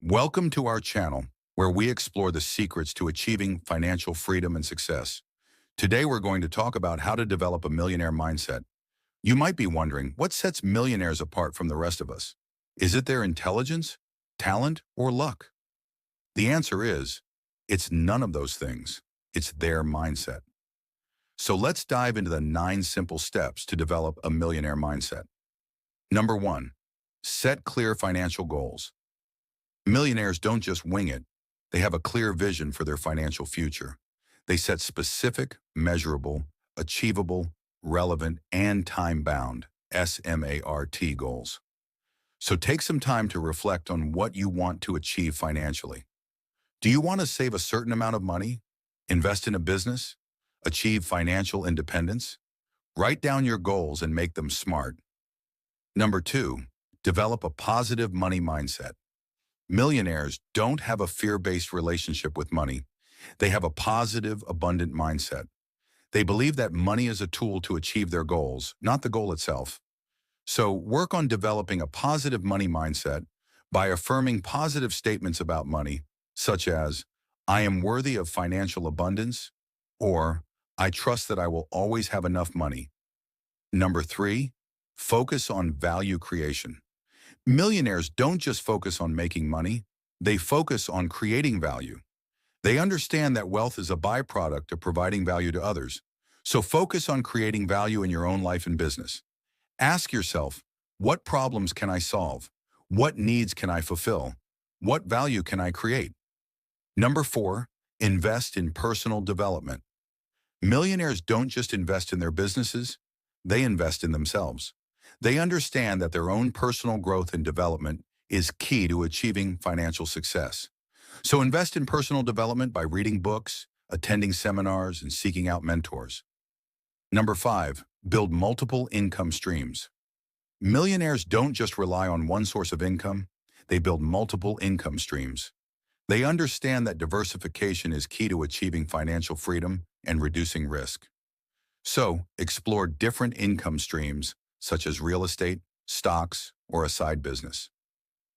Welcome to our channel, where we explore the secrets to achieving financial freedom and success. Today, we're going to talk about how to develop a millionaire mindset. You might be wondering, what sets millionaires apart from the rest of us? Is it their intelligence, talent, or luck? The answer is, it's none of those things. It's their mindset. So let's dive into the 9 simple steps to develop a millionaire mindset. Number 1, set clear financial goals. Millionaires don't just wing it. They have a clear vision for their financial future. They set specific, measurable, achievable, relevant, and time-bound SMART goals. So take some time to reflect on what you want to achieve financially. Do you want to save a certain amount of money? Invest in a business? Achieve financial independence? Write down your goals and make them SMART. Number 2, develop a positive money mindset. Millionaires don't have a fear-based relationship with money. They have a positive, abundant mindset. They believe that money is a tool to achieve their goals, not the goal itself. So work on developing a positive money mindset by affirming positive statements about money, such as, "I am worthy of financial abundance," or "I trust that I will always have enough money." Number 3, focus on value creation. Millionaires don't just focus on making money, they focus on creating value. They understand that wealth is a byproduct of providing value to others. So focus on creating value in your own life and business. Ask yourself, what problems can I solve? What needs can I fulfill? What value can I create? Number 4, invest in personal development. Millionaires don't just invest in their businesses, they invest in themselves. They understand that their own personal growth and development is key to achieving financial success. So invest in personal development by reading books, attending seminars, and seeking out mentors. Number 5, build multiple income streams. Millionaires don't just rely on one source of income, they build multiple income streams. They understand that diversification is key to achieving financial freedom and reducing risk. So explore different income streams, such as real estate, stocks, or a side business.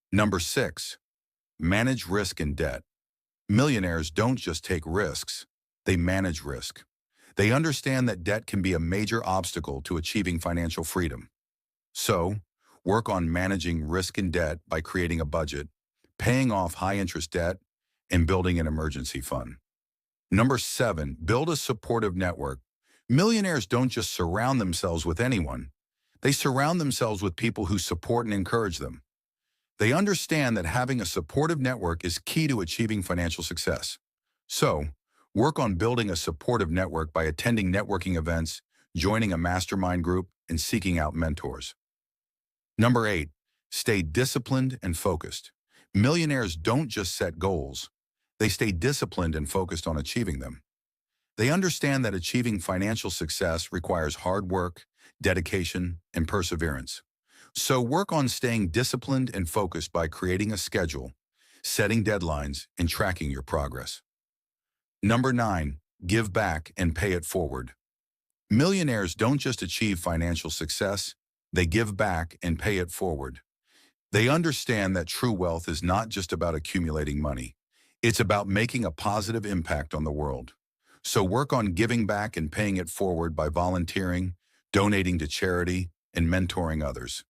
Number 6, manage risk and debt. Millionaires don't just take risks, they manage risk. They understand that debt can be a major obstacle to achieving financial freedom. So, work on managing risk and debt by creating a budget, paying off high-interest debt, and building an emergency fund. Number 7, build a supportive network. Millionaires don't just surround themselves with anyone. They surround themselves with people who support and encourage them. They understand that having a supportive network is key to achieving financial success. So, work on building a supportive network by attending networking events, joining a mastermind group, and seeking out mentors. Number 8, stay disciplined and focused. Millionaires don't just set goals. They stay disciplined and focused on achieving them. They understand that achieving financial success requires hard work, dedication, and perseverance. So work on staying disciplined and focused by creating a schedule, setting deadlines, and tracking your progress. Number 9, give back and pay it forward. Millionaires don't just achieve financial success, they give back and pay it forward. They understand that true wealth is not just about accumulating money. It's about making a positive impact on the world. So work on giving back and paying it forward by volunteering, donating to charity, and mentoring others.